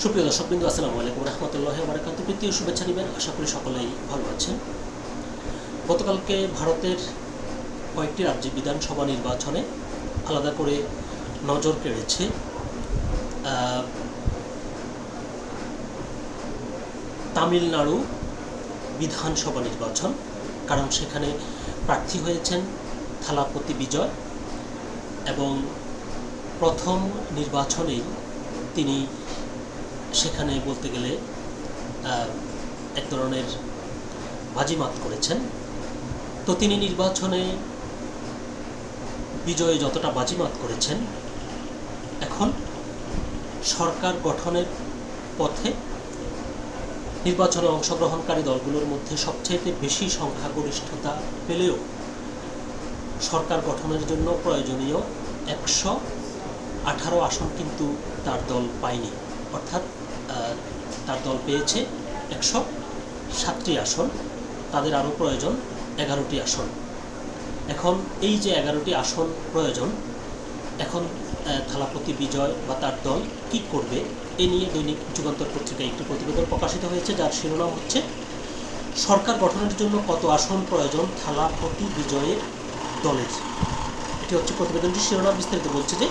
সুপ্রিয় দর্শকবৃন্দ, আসসালামু আলাইকুম রহমতুল্লাহি ওয়া বারাকাতুহু। প্রীতি ও শুভেচ্ছা নেবেন। আশা করি সকলেই ভালো আছেন। গতকালকে ভারতের কয়েকটি রাজ্যে বিধানসভা নির্বাচনে আলাদা করে নজর কেড়েছে তামিলনাড়ু বিধানসভা নির্বাচন। কারণ সেখানে প্রার্থী হয়েছেন থালাপতি বিজয় এবং প্রথম নির্বাচনেই তিনি সেখানে বলতে গেলে এক ধরনের বাজিমাত করেছেন। তো তিনি নির্বাচনে বিজয়ে যতটা বাজিমাত করেছেন, এখন সরকার গঠনের পথে নির্বাচনে অংশগ্রহণকারী দলগুলোর মধ্যে সবচেয়ে বেশি সংখ্যাগরিষ্ঠতা পেলেও সরকার গঠনের জন্য প্রয়োজনীয় 118 আসন কিন্তু তার দল পায়নি। অর্থাৎ তার দল পেয়েছে 107টি আসন, তাদের আরও প্রয়োজন 11টি আসন। এখন এই যে 11টি আসন প্রয়োজন, এখন থালাপতি বিজয় বা তার দল কি করবে এ নিয়ে দৈনিক যুগান্তর পত্রিকায় একটি প্রতিবেদন প্রকাশিত হয়েছে, যার শিরোনাম হচ্ছে সরকার গঠনের জন্য কত আসন প্রয়োজন থালাপতি বিজয়ের দলের। এটি হচ্ছে প্রতিবেদনটির শিরোনাম। বিস্তারিত বলছে যে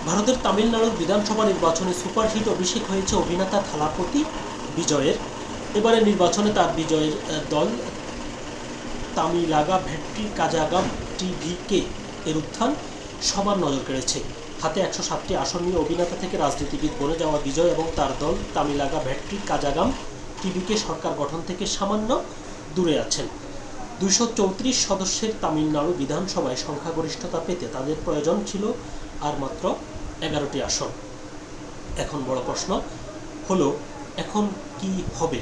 ভারতের তামিলনাড়ুর বিধানসভা নির্বাচনে সুপারহিট অভিষেক হয়েছে অভিনেতা থালাপতি বিজয়ের। এবারে নির্বাচনে তার বিজয়ের দল তামিলাগা ভেট্টি কাজাগাম টিভিকে এর উত্থান সবার নজর কেড়েছে। হাতে 107টি আসন নিয়ে অভিনেতা থেকে রাজনীতিবিদ বনে যাওয়া বিজয় এবং তার দল তামিলাগা ভেট্টি কাজাগাম টিভিকে সরকার গঠন থেকে সামান্য দূরে আছেন। 234 সদস্যের তামিলনাড়ু বিধানসভায় সংখ্যাগরিষ্ঠতা পেতে তাদের প্রয়োজন ছিল আর মাত্র 11টি আসন। এখন বড় প্রশ্ন হলো, এখন কি হবে,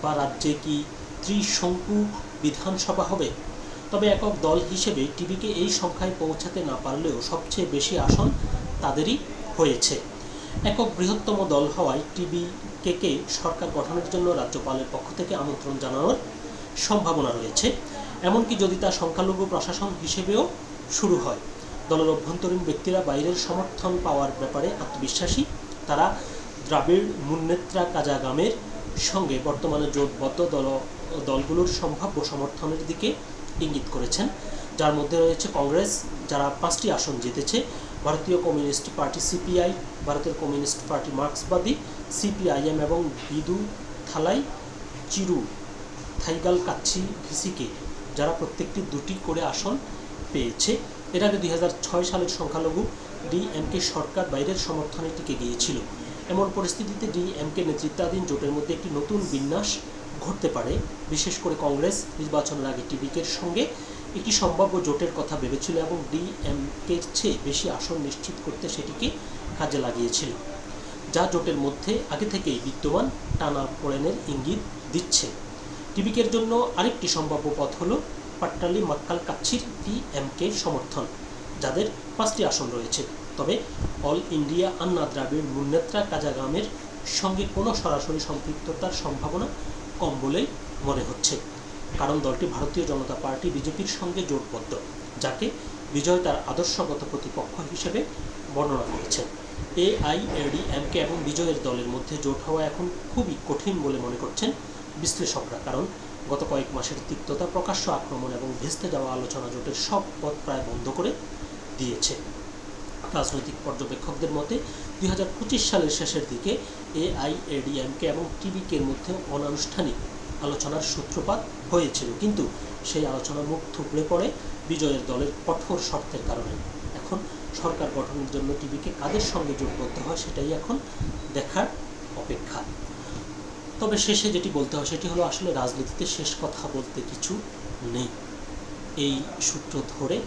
বা রাজ্যে কি ত্রিশঙ্কু বিধানসভা হবে? তবে একক দল হিসেবে টিভিকে এই সংখ্যায় পৌঁছাতে না পারলেও সবচেয়ে বেশি আসন তাদেরই হয়েছে। একক বৃহত্তম দল হওয়ায় টিভিকে সরকার গঠনের জন্য রাজ্যপালের পক্ষ থেকে আমন্ত্রণ জানানোর সম্ভাবনা রয়েছে, এমনকি যদি তা সংখ্যালঘু প্রশাসন হিসেবেও শুরু হয়। দলের অভ্যন্তরীণ ব্যক্তিরা বাইরের সমর্থন পাওয়ার ব্যাপারে আত্মবিশ্বাসী। তারা দ্রাবিড় মুন্নেত্রা কাজাগামের সঙ্গে বর্তমানে জোটবদ্ধ দলগুলোর সম্ভাব্য সমর্থনের দিকে ইঙ্গিত করেছেন, যার মধ্যে রয়েছে কংগ্রেস, যারা 5টি আসন জিতেছে, ভারতীয় কমিউনিস্ট পার্টি সিপিআই, ভারতের কমিউনিস্ট পার্টি মার্ক্সবাদী সিপিআইএম এবং বিদু থালাই চিরু থাইগাল কাচ্ছি ভিসিকে, যারা প্রত্যেকটি 2টি করে আসন পেয়েছে। এর আগে 2006 সালের সংখ্যালঘু ডিএমকে সরকার বাইরের সমর্থনে টিকে গিয়েছিল। এমন পরিস্থিতিতে ডিএমকে নেতৃত্বাধীন জোটের মধ্যে একটি নতুন বিন্যাস ঘটতে পারে। বিশেষ করে কংগ্রেস নির্বাচনের আগে টিভিকের সঙ্গে একটি সম্ভাব্য জোটের কথা ভেবেছিল এবং ডিএমকের চেয়ে বেশি আসন নিশ্চিত করতে সেটিকে কাজে লাগিয়েছিল, যা জোটের মধ্যে আগে থেকেই বিদ্যমান টানাপোড়েনের ইঙ্গিত দিচ্ছে। টিভিকের জন্য আরেকটি সম্ভাব্য পথ হলো পাট্টালি মাক্কাল কাচ্ছির ডিএমকে সমর্থন, যাদের 5টি আসন রয়েছে। তবে অল ইন্ডিয়া আন্না দ্রাবিড় মুন্নেত্রা কাজাগামের সঙ্গে কোনো সরাসরি সম্পৃক্ততার সম্ভাবনা কম বলেই মনে হচ্ছে, কারণ দলটি ভারতীয় জনতা পার্টি বিজেপির সঙ্গে জোটবদ্ধ, যাকে বিজয় তার আদর্শগত প্রতিপক্ষ হিসেবে বর্ণনা করেছেন। এআইএডিএমকে এবং বিজয়ের দলের মধ্যে জোট হওয়া এখন খুবই কঠিন বলে মনে করছেন বিশ্লেষকরা, কারণ গত কয়েক মাসের তিক্ততা, প্রকাশ্য আক্রমণ এবং ভেস্তে যাওয়া আলোচনা জোটের সব পথ প্রায় বন্ধ করে দিয়েছে। রাজনৈতিক পর্যবেক্ষকদের মতে 2025 সালের শেষের দিকে এআইএডিএমকে এবং টিভিকের মধ্যে অনানুষ্ঠানিক আলোচনার সূত্রপাত হয়েছিল, কিন্তু সেই আলোচনার মুখ থুবড়ে পড়ে বিজয়ের দলের কঠোর শর্তের কারণে। এখন সরকার গঠনের জন্য টিভিকে কাদের সঙ্গে জোটবদ্ধ হয় সেটাই এখন দেখার অপেক্ষা। তবে শেষে যেটি বলতে হয় সেটি হলো, আসলে রাজনীতিতে শেষ কথা বলতে কিছু নেই। এই সূত্র ধরে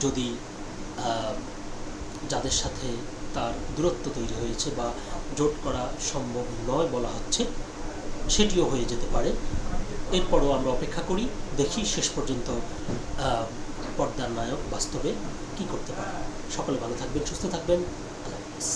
যদি যাদের সাথে তার দূরত্ব তৈরি হয়েছে বা জোট করা সম্ভব নয় বলা হচ্ছে, সেটিও হয়ে যেতে পারে। এরপরও আমরা অপেক্ষা করি, দেখি শেষ পর্যন্ত পর্দার নায়ক বাস্তবে কি করতে পারে। সকলে ভালো থাকবেন, সুস্থ থাকবেন। আল্লাহ হাফেজ।